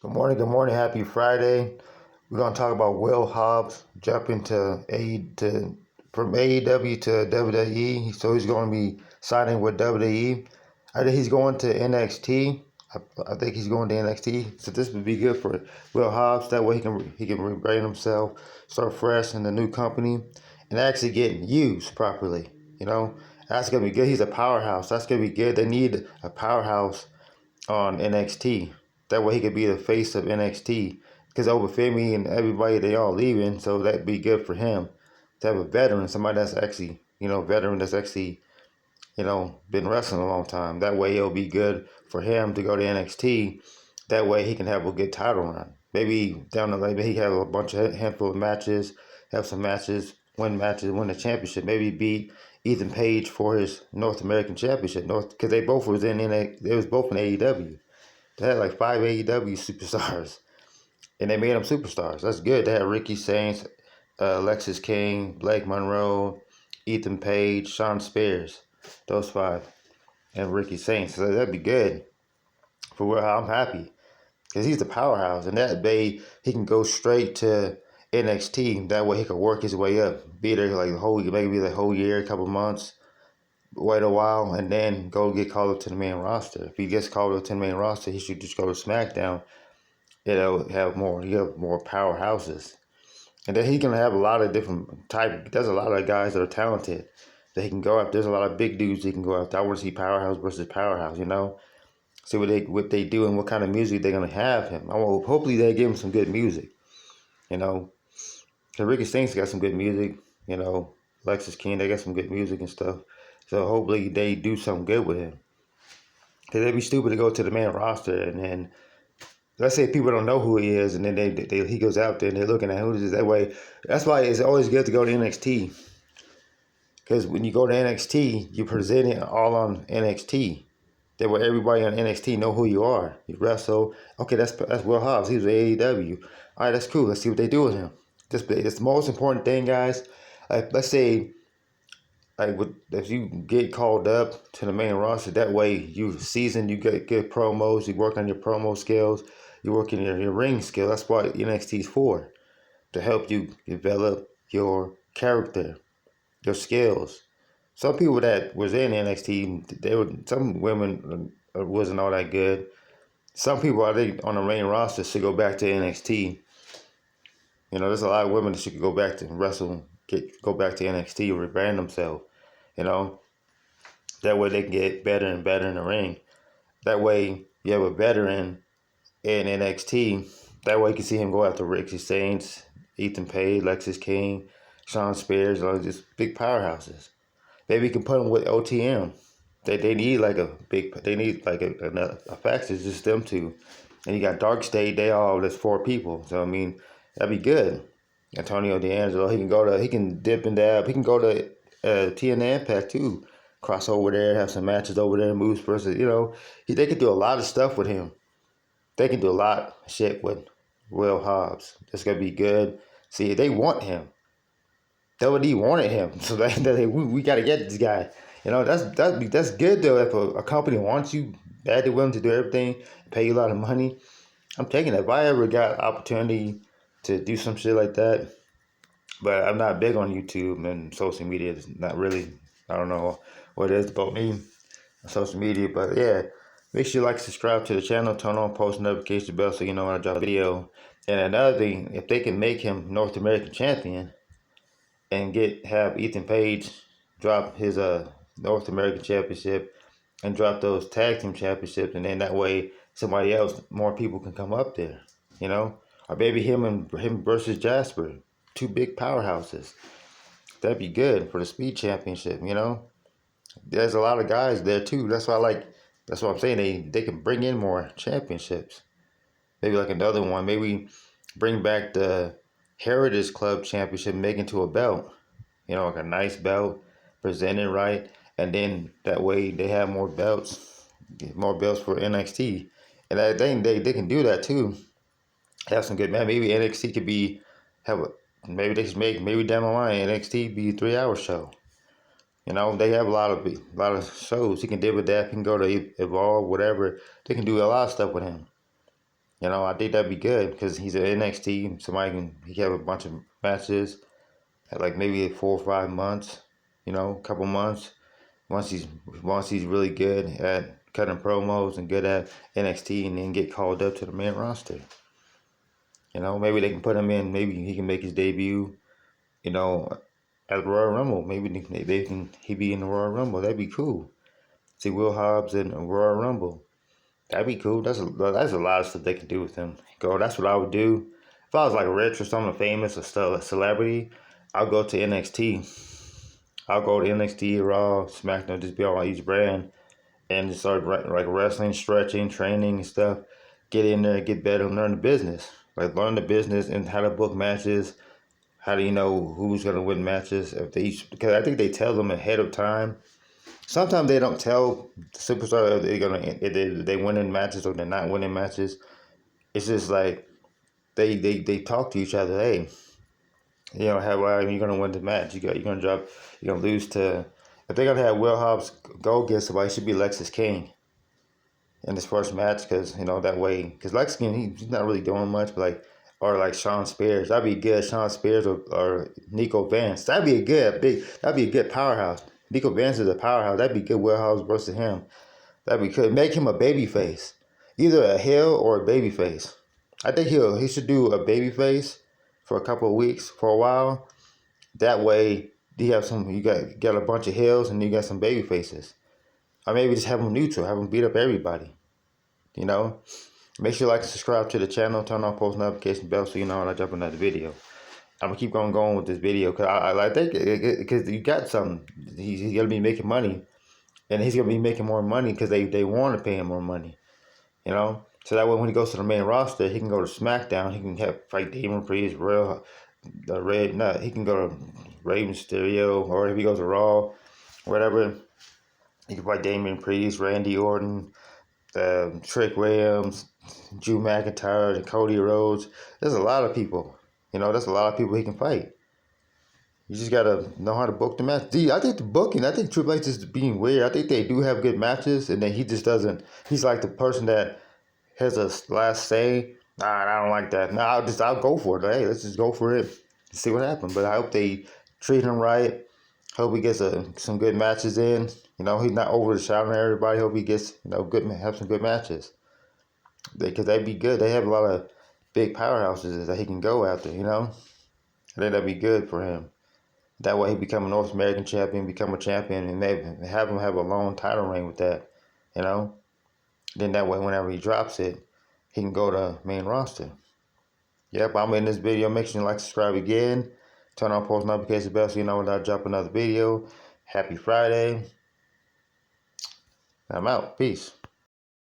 Good morning, happy Friday. We're gonna talk about Will Hobbs jumping from AEW to WWE. So he's gonna be signing with WWE. I think he's going to NXT. I think he's going to NXT. So this would be good for Will Hobbs. That way he can rebrand himself, start fresh in the new company, and actually get used properly. You know, that's gonna be good. He's a powerhouse. That's gonna be good. They need a powerhouse on NXT. That way he could be the face of NXT. Because Obafemi and everybody, they all leaving, so that'd be good for him to have a veteran, somebody that's actually, veteran that's actually, been wrestling a long time. That way it'll be good for him to go to NXT. That way he can have a good title run. Maybe down the line, maybe he have a handful of matches, have some matches, win the championship. Maybe beat Ethan Page for his North American Championship. Because they both was they was both in AEW. They had like 5 AEW superstars, and they made them superstars. That's good. They had Ricky Saints, Alexis King, Blake Monroe, Ethan Page, Sean Spears, those five, and Ricky Saints. So that'd be good for where I'm happy because he's the powerhouse, and that way he can go straight to NXT. That way he can work his way up, be there like maybe the whole year, a couple months, wait a while, and then go get called up to the main roster. If he gets called up to the main roster, he should just go to SmackDown. He have more powerhouses, and then he can have a lot of different type. There's a lot of guys that are talented that he can go after. There's a lot of big dudes he can go after. I want to see powerhouse versus powerhouse. See what they do and what kind of music they're gonna have him. Hopefully they give him some good music. You know, because Ricky Saints got some good music. Lexus King, they got some good music and stuff. So hopefully they do something good with him. Because it'd be stupid to go to the main roster and then let's say people don't know who he is, and then he goes out there and they're looking at who this is. That way, that's why it's always good to go to NXT. Because when you go to NXT, you present it all on NXT. That way, everybody on NXT know who you are. You wrestle. Okay, that's Will Hobbs. He was AEW. All right, that's cool. Let's see what they do with him. This the most important thing, guys. Like, let's say, if you get called up to the main roster, that way you seasoned, you get good promos, you work on your promo skills, you work in your ring skill. That's what NXT is for, to help you develop your character, your skills. Some people that was in NXT, some women wasn't all that good. Some people I think on the main roster should go back to NXT. There's a lot of women that should go back to wrestle, go back to NXT, rebrand themselves. You know, that way they can get better and better in the ring. That way you have a veteran in NXT. That way you can see him go after Ricky Saints, Ethan Page, Lexis King, Sean Spears, all just big powerhouses. Maybe you can put them with OTM. They need like a faction, just them two. And you got Dark State, there's 4 people. So I mean, that'd be good. Antonio D'Angelo, he can dip and dab. He can go to TNA Impact too. Cross over there, have some matches over there, moves versus, they could do a lot of stuff with him. They can do a lot of shit with Will Hobbs. It's gonna be good. See, they want him. WWE wanted him, so we got to get this guy. That's good though. If a company wants you, they're willing to do everything, pay you a lot of money. I'm taking it. If I ever got opportunity to do some shit like that, but I'm not big on YouTube and social media. It's not really. I don't know what it is about me on social media, but yeah. Make sure you like, subscribe to the channel, turn on post notification bell so you know when I drop a video. And another thing, if they can make him North American champion and have Ethan Page drop his North American championship and drop those tag team championships, and then that way somebody else, more people can come up there, or maybe him versus Jasper, 2 big powerhouses. That'd be good for the speed championship. There's a lot of guys there too. That's why that's what I'm saying. They can bring in more championships. Maybe like another one. Maybe bring back the Heritage Club Championship, make it into a belt. Like a nice belt, presented right, and then that way they have more belts for NXT. And I think they can do that too. Have some good man. Maybe NXT could maybe they should maybe down the line NXT be a 3-hour show. They have a lot of shows. He can deal with that. He can go to Evolve, whatever. They can do a lot of stuff with him. I think that'd be good because he's an NXT. He can have a bunch of matches at like maybe 4 or 5 months, a couple months. Once he's once he's really good at cutting promos and good at NXT, and then get called up to the main roster. Maybe they can put him in. Maybe he can make his debut. You know, at the Royal Rumble. Maybe he be in the Royal Rumble. That'd be cool. See Will Hobbs in the Royal Rumble. That'd be cool. That's a lot of stuff they can do with him. That's what I would do. If I was like rich or someone famous or still a celebrity, I'll go to NXT. I'll go to NXT, Raw, SmackDown, just be on each brand and just start like wrestling, stretching, training and stuff. Get in there, get better, and learn the business. Like learn the business and how to book matches. How do you know who's gonna win matches? Because I think they tell them ahead of time. Sometimes they don't tell the superstar if they winning matches or they're not winning matches. It's just like they talk to each other. Hey, how are you gonna win the match? You're gonna lose to. If they're gonna have Will Hobbs go against somebody, it should be Lexis King in this first match, because that way, because Lexis King, he's not really doing much, but like Sean Spears, that'd be good. Sean Spears or Nico Vance, that'd be a good powerhouse. Nico Vance is a powerhouse. That'd be good. Will Hobbs versus him. That'd be good. Make him a baby face, either a heel or a baby face. I think he should do a baby face for a couple of weeks, for a while. That way, you got a bunch of heels and you got some baby faces. Or maybe just have them neutral, have them beat up everybody. Make sure you like and subscribe to the channel, turn on post notification bell so you know when I jump another video. I'm gonna keep going with this video because I think because you got something. He's gonna be making money, and he's gonna be making more money because they want to pay him more money. So that way when he goes to the main roster, he can go to SmackDown. He can fight Demon Priest, he can go to Rey Mysterio, or if he goes to Raw, whatever, he can fight Damian Priest, Randy Orton, Trick Williams, Drew McIntyre, and Cody Rhodes. There's a lot of people. There's a lot of people he can fight. You just gotta know how to book the match. I think Triple H is being weird. I think they do have good matches, and then he just doesn't. He's like the person that has a last say. Nah, I don't like that. Nah, I'll go for it. Hey, let's just go for it. See what happens. But I hope they treat him right. Hope he gets some good matches in. He's not overshadowing everybody. Hope he gets have some good matches. Because they'd be good. They have a lot of big powerhouses that he can go after. I think that'd be good for him. That way he become a North American champion, become a champion, and maybe have him have a long title reign with that. Then that way whenever he drops it, he can go to main roster. Yep, I'm in this video. Make sure you like, subscribe again. Turn on post notification bell so you know when I drop another video. Happy Friday. I'm out. Peace.